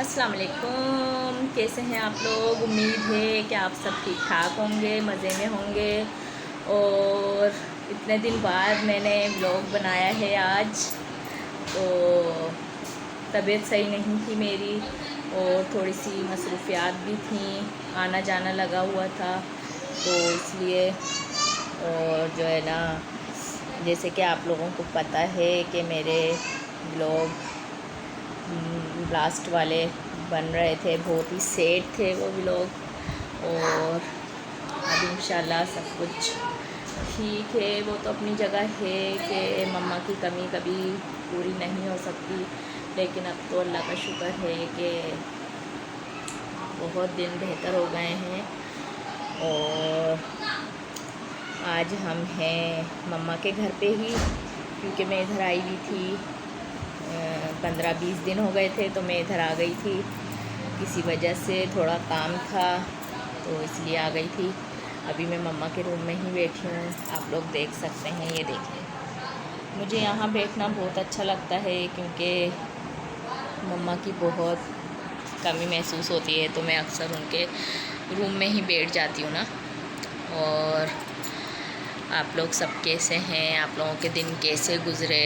अस्सलाम वालेकुम। कैसे हैं आप लोग? उम्मीद है कि आप सब ठीक ठाक होंगे, मज़े में होंगे। और इतने दिन बाद मैंने व्लॉग बनाया है आज। तो तबीयत सही नहीं थी मेरी और थोड़ी सी मसरूफियात भी थी, आना जाना लगा हुआ था, तो इसलिए। और जो है ना, जैसे कि आप लोगों को पता है कि मेरे व्लॉग लास्ट वाले बन रहे थे, बहुत ही सैड थे वो व्लॉग। और अब इंशाल्लाह सब कुछ ठीक है। वो तो अपनी जगह है कि मम्मा की कमी कभी पूरी नहीं हो सकती, लेकिन अब तो अल्लाह का शुक्र है कि बहुत दिन बेहतर हो गए हैं। और आज हम हैं मम्मा के घर पे ही, क्योंकि मैं इधर आई हुई थी 15-20 दिन हो गए थे, तो मैं इधर आ गई थी। किसी वजह से थोड़ा काम था तो इसलिए आ गई थी। अभी मैं मम्मा के रूम में ही बैठी हूँ, आप लोग देख सकते हैं। ये देखिए, मुझे यहाँ बैठना बहुत अच्छा लगता है क्योंकि मम्मा की बहुत कमी महसूस होती है, तो मैं अक्सर उनके रूम में ही बैठ जाती हूँ ना। और आप लोग सब कैसे हैं? आप लोगों के दिन कैसे गुज़रे?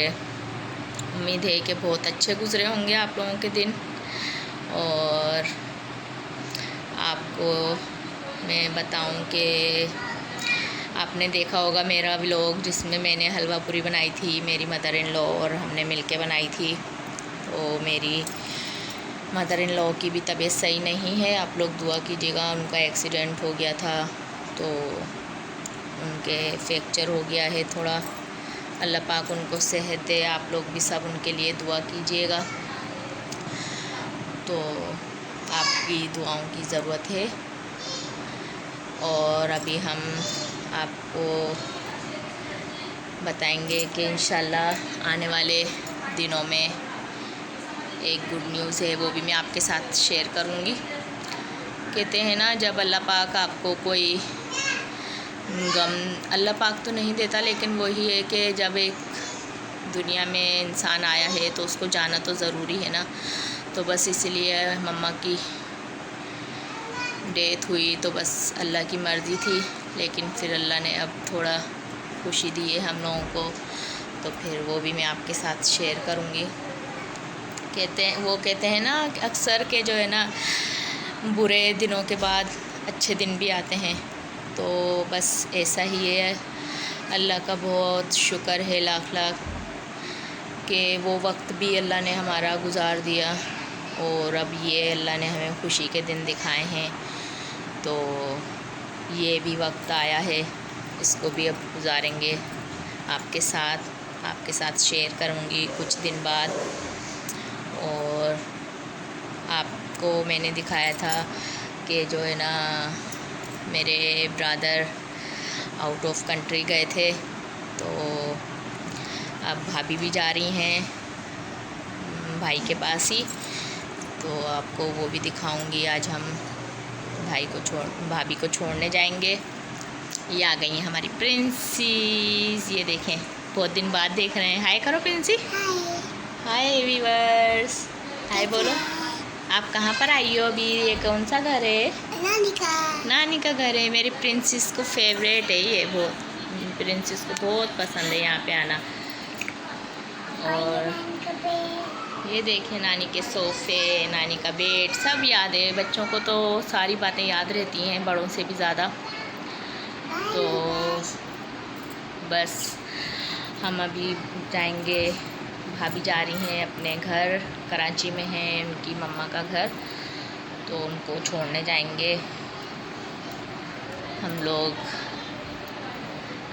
उम्मीद है कि बहुत अच्छे गुज़रे होंगे आप लोगों के दिन। और आपको मैं बताऊं कि आपने देखा होगा मेरा व्लॉग जिसमें मैंने हलवा पूरी बनाई थी, मेरी मदर इन लॉ और हमने मिलके बनाई थी। तो मेरी मदर इन लॉ की भी तबीयत सही नहीं है, आप लोग दुआ कीजिएगा। उनका एक्सीडेंट हो गया था, तो उनके फ्रैक्चर हो गया है थोड़ा। अल्लाह पाक उनको सेहत दे, आप लोग भी सब उनके लिए दुआ कीजिएगा। तो आपकी दुआओं की ज़रूरत है। और अभी हम आपको बताएंगे कि इंशाल्लाह आने वाले दिनों में एक गुड न्यूज़ है, वो भी मैं आपके साथ शेयर करूँगी। कहते हैं ना, जब अल्लाह पाक आपको कोई गम, अल्लाह पाक तो नहीं देता, लेकिन वही है कि जब एक दुनिया में इंसान आया है तो उसको जाना तो ज़रूरी है ना। तो बस इसलिए मम्मा की डेथ हुई, तो बस अल्लाह की मर्ज़ी थी, लेकिन फिर अल्लाह ने अब थोड़ा खुशी दी है हम लोगों को, तो फिर वो भी मैं आपके साथ शेयर करूँगी। कहते हैं ना अक्सर के, जो है ना, बुरे दिनों के बाद अच्छे दिन भी आते हैं। तो बस ऐसा ही है। अल्लाह का बहुत शुक्र है, लाख लाख, कि वो वक्त भी अल्लाह ने हमारा गुजार दिया और अब ये अल्लाह ने हमें खुशी के दिन दिखाए हैं। तो ये भी वक्त आया है, इसको भी अब गुजारेंगे आपके साथ शेयर करूँगी कुछ दिन बाद। और आपको मैंने दिखाया था कि जो है ना, मेरे ब्रदर आउट ऑफ कंट्री गए थे, तो अब भाभी भी जा रही हैं भाई के पास ही, तो आपको वो भी दिखाऊंगी। आज हम भाभी को छोड़ने जाएंगे। ये आ गई हैं हमारी प्रिंसीस, ये देखें, बहुत दिन बाद देख रहे हैं। हाय करो प्रिंसी। हाय व्यूअर्स, हाय बोलो। आप कहाँ पर आई हो अभी? ये कौन सा घर है? नानी का घर है। मेरी प्रिंसेस को फेवरेट है ये, बहुत प्रिंसेस को बहुत पसंद है यहाँ पे आना। और ये देखें, नानी के सोफ़े, नानी का बेड, सब याद है। बच्चों को तो सारी बातें याद रहती हैं, बड़ों से भी ज़्यादा। तो बस हम अभी जाएंगे, भाभी जा रही हैं अपने घर, कराची में है उनकी मम्मा का घर, तो उनको छोड़ने जाएंगे हम लोग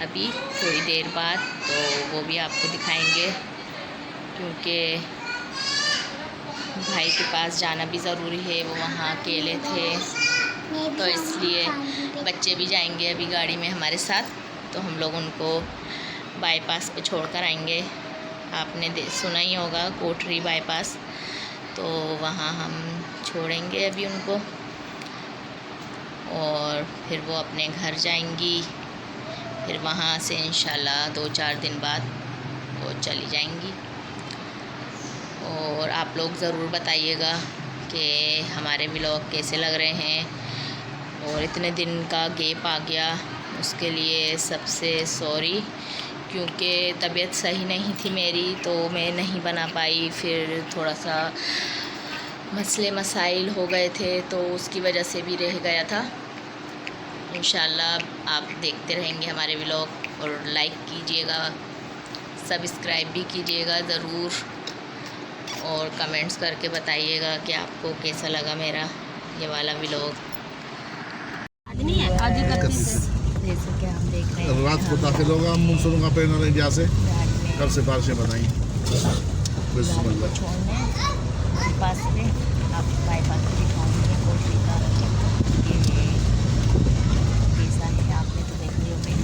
अभी थोड़ी देर बाद। तो वो भी आपको दिखाएंगे, क्योंकि भाई के पास जाना भी ज़रूरी है, वो वहाँ अकेले थे, तो इसलिए बच्चे भी जाएंगे अभी गाड़ी में हमारे साथ। तो हम लोग उनको बाईपास पे छोड़ कर आएंगे। आपने सुना ही होगा कोठरी बाईपास, तो वहाँ हम छोड़ेंगे अभी उनको, और फिर वो अपने घर जाएंगी। फिर वहाँ से इंशाल्लाह 2-4 दिन बाद वो चली जाएंगी। और आप लोग ज़रूर बताइएगा कि हमारे व्लॉग कैसे लग रहे हैं, और इतने दिन का गैप आ गया उसके लिए सबसे सॉरी, क्योंकि तबीयत सही नहीं थी मेरी तो मैं नहीं बना पाई। फिर थोड़ा सा मसले मसाइल हो गए थे तो उसकी वजह से भी रह गया था। इंशाल्लाह आप देखते रहेंगे हमारे व्लॉग और लाइक कीजिएगा, सब्सक्राइब भी कीजिएगा ज़रूर, और कमेंट्स करके बताइएगा कि आपको कैसा लगा मेरा ये वाला व्लॉग। जैसे कि हम देख रहे हैं रात को दाखिल होगा मुनसरों का पैनल इंडिया से, कल से बारिशें बताई छोड़ने पास पे आप बाईपास से दिखाऊंगी कोशिश कर कैसा है। आपने तो देख लिया, मैं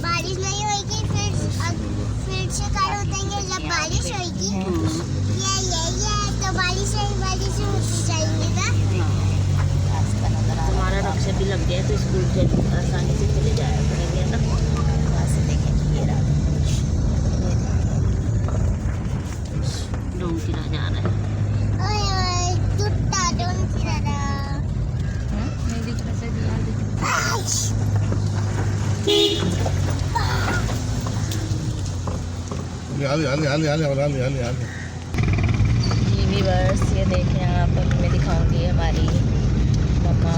बारिश नहीं होगी, फिर से कल उठेंगे जब बारिश होगी। ये तो बारिश होती जाएगी ना। हमारा रक्षा भी लग गया तो स्कूल के आसानी से चले जाया करेंगे ना। वहाँ से देखेंगे ये रात डोंकिरा जा रहा है। नहीं दिख रहा से दीवार दिख जी व्यूअर्स, ये देखें आप, मैं दिखाऊंगी हमारी मम्मा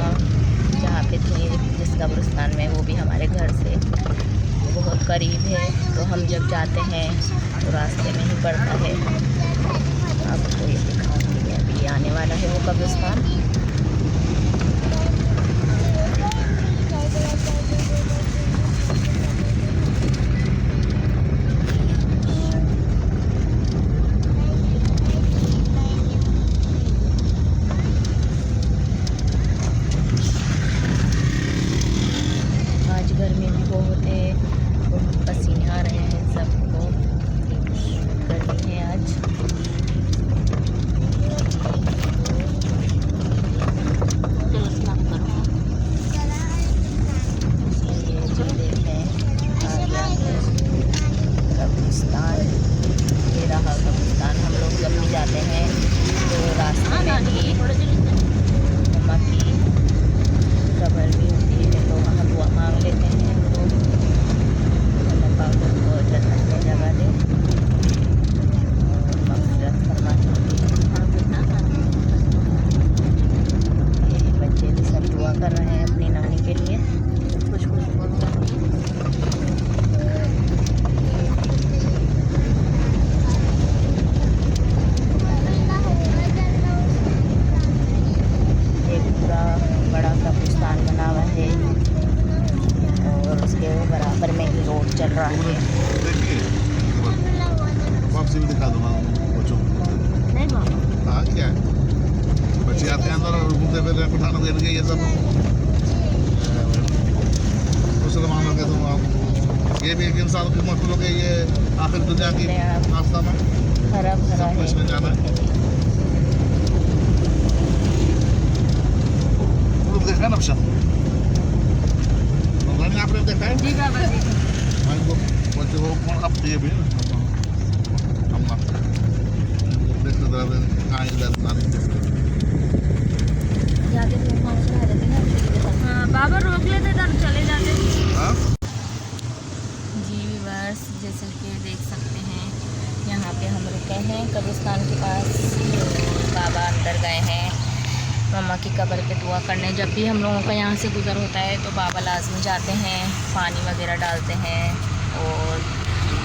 जहाँ पे थी जिस कब्रिस्तान में, वो भी हमारे घर से बहुत करीब है। तो हम जब जाते हैं तो रास्ते में ही पड़ता है। आपको ये दिखाऊंगी, अभी आने वाला है वो कब्रिस्तान। गर्मी भी बहुत है, बहुत पसीने आ रहे हैं सबको, गर्मी है आज। ये जो देखें कब्रिस्तान, ये रहा कब्रिस्तान। हम लोग जब भी जाते हैं तो रास्ते में ही मम्मा की कब्र भी होती है, तो वहाँ दुआ मांग लेते हैं तो अल्लाह पाक उनको जन्नत में जगह दे, मग़फ़िरत फरमाए। ये बच्चे भी सब दुआ कर रहे हैं अपनी नानी के लिए। कुछ एक पूरा बड़ा कब्रिस्तान बना हुआ है और उसके बराबर में ही रोड चल रहा है। वापसी भी दिखा दो ना बच्चों को। नहीं बाबा, हाँ क्या है, बच्चे आते हैं अंदर और घूमते फिर उठाना देने के ये सब मुसलमानों के, तुम आप ये भी एक इंसान की मखलूक है, ये आखिर दुनिया की रास्ता में हरा भरा है। इसमें जाना है। देखा नक्शा आपने देखा है? जी बाबा जी। बच्चे को कौन अब ये भी हम देखते कहाँ इधर हाँ बाबा रोक लेते तब चले जाते। हाँ? जी व्यूअर्स, जैसे कि देख सकते हैं यहाँ पे हम रुके हैं कब्रिस्तान के पास। बाबा अंदर गए हैं मम्मा की कब्र पे दुआ करने। जब भी हम लोगों का यहाँ से गुज़र होता है तो बाबा लाजमी जाते हैं, पानी वगैरह डालते हैं और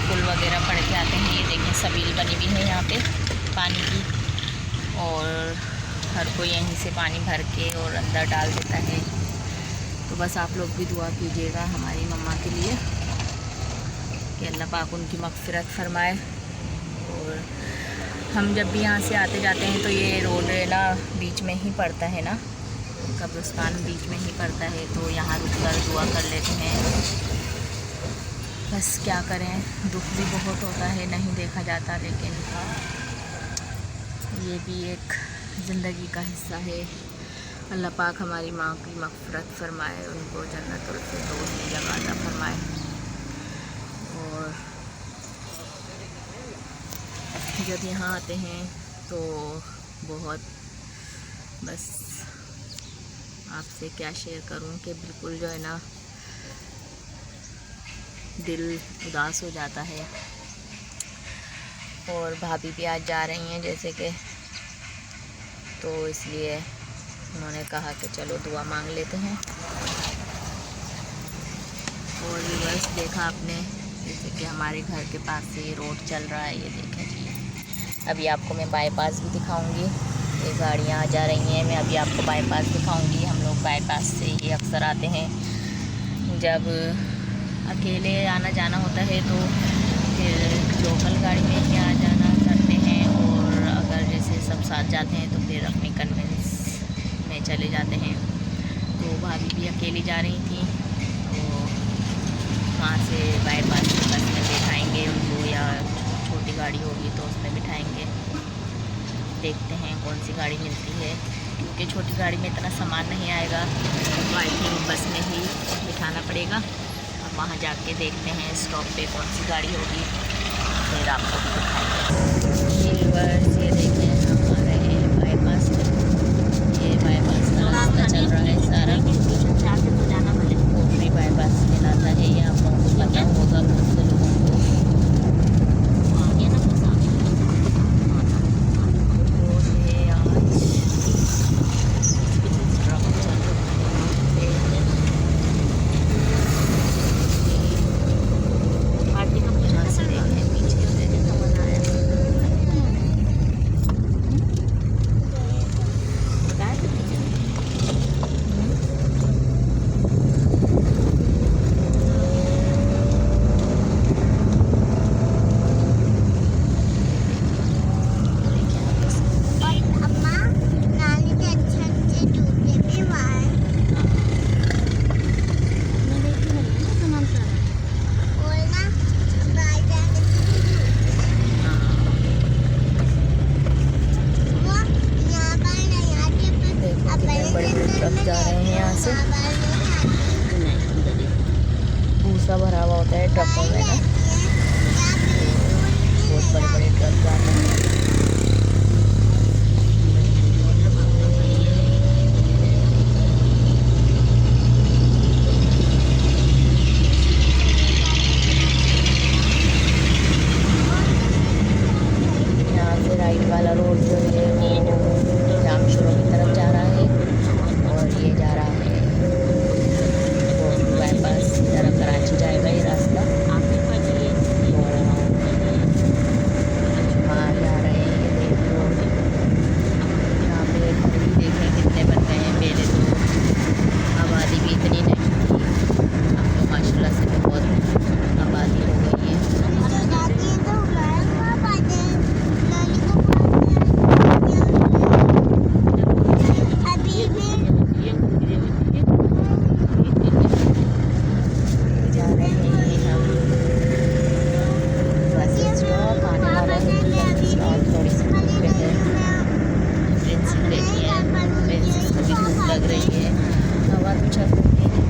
फूल वगैरह पड़ के आते हैं। ये देखें सबील बनी हुई है यहाँ पे पानी की, और हर कोई यहीं से पानी भर के और अंदर डाल देता है। तो बस आप लोग भी दुआ कीजिएगा हमारी मम्मा के लिए कि अल्लाह पाक उनकी मग़फ़िरत फरमाए। और हम जब भी यहाँ से आते जाते हैं तो ये रोड ना बीच में ही पड़ता है ना, कब्रिस्तान बीच में ही पड़ता है, तो यहाँ रुक कर दुआ कर लेते हैं। बस क्या करें, दुख भी बहुत होता है, नहीं देखा जाता, लेकिन ये भी एक ज़िंदगी का हिस्सा है। अल्लाह पाक हमारी माँ की मग़फ़िरत फरमाए, उनको जन्नतुल फिरदौस की जगह अता फरमाए। जब यहाँ आते हैं तो बहुत, बस आपसे क्या शेयर करूं कि बिल्कुल जो है ना दिल उदास हो जाता है। और भाभी भी आज जा रही हैं जैसे कि, तो इसलिए उन्होंने कहा कि चलो दुआ मांग लेते हैं। और व्यूअर्स देखा आपने जैसे कि हमारे घर के पास से ये रोड चल रहा है, ये देखें। अभी आपको मैं बाईपास भी दिखाऊंगी, ये गाड़ियाँ जा रही हैं। मैं अभी आपको बाईपास दिखाऊंगी। हम लोग बाईपास से ही अक्सर आते हैं, जब अकेले आना जाना होता है तो फिर लोकल गाड़ी में ही आ जाना करते हैं, और अगर जैसे सब साथ जाते हैं तो फिर अपनी कन्वेंस में चले जाते हैं। तो भाभी भी अकेली जा रही थी, तो वहाँ से बाईपास से बस में बिठाएंगे उनको, या छोटी गाड़ी होगी तो उसमें बिठाएंगे। देखते हैं कौन सी गाड़ी मिलती है, क्योंकि छोटी गाड़ी में इतना सामान नहीं आएगा, तो आई थिंक बस में ही बिठाना पड़ेगा। अब वहाँ जाके देखते हैं स्टॉप पे कौन सी गाड़ी होगी, फिर आपको भी दिखाएंगे। ये देखें हम आ रहे हैं बाईपास में। ये बाईपास का रास्ता चल रहा है सारा, कोटरी बाईपास कहलाता है। ये आप लोगों को पता होगा बहुत से लोगों को। भूसा भरा हुआ होता है ट्रकों में ना, बहुत बड़े बड़े ट्रक जाते हैं। यहाँ से राइट वाला रोड जो है वो जामशोरों की तरफ जा रहा है, और ये जा रहा है बाईपास की तरफ कराची जाएगा ये रास्ता। वहाँ जा रहे हैं, ये देख लो। यहाँ पे देखें कितने बन गए हैं। पहले तो आबादी भी इतनी नहीं थी, अब तो माशाल्लाह से बहुत आबादी हो गई है। लग रही है, हवा भी चल रही है,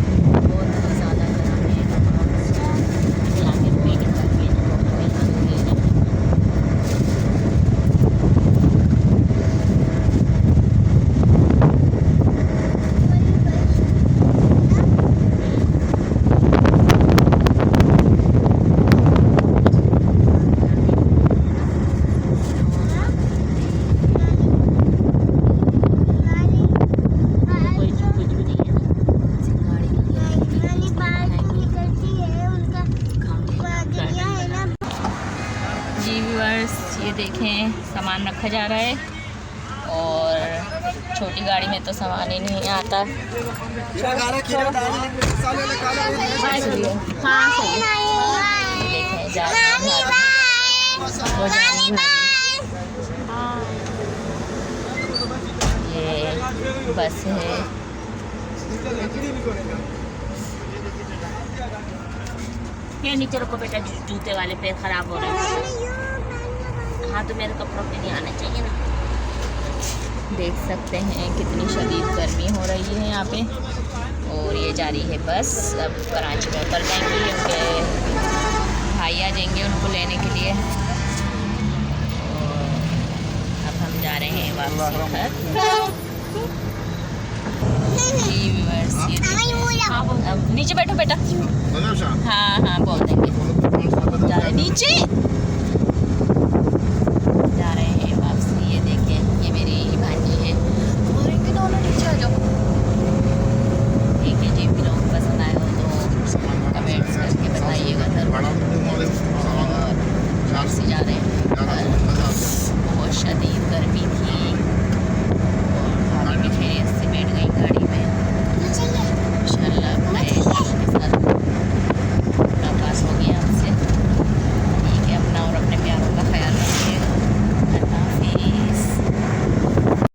बहुत ज़्यादा गर्म है। ये देखें सामान रखा जा रहा है, और छोटी गाड़ी में तो सामान ही नहीं आता। हाँ देखें जा ये बस है। ये नीचे रखो बेटा, जूते वाले पैर खराब हो रहे हैं। हाँ तो मेरे कपड़ों पे नहीं आना चाहिए ना। देख सकते हैं कितनी शदीद गर्मी हो रही है यहाँ पे। और ये जा रही है बस, अब कराची में उतर जाएंगी, उनके भाई आ जाएंगे उनको लेने के लिए। और वापसी घर। जी व्यूअर्स, ये देखिए। अब नीचे बैठो बेटा। बजाओ शाम हाँ हाँ बोल देंगे। जा रहे नीचे।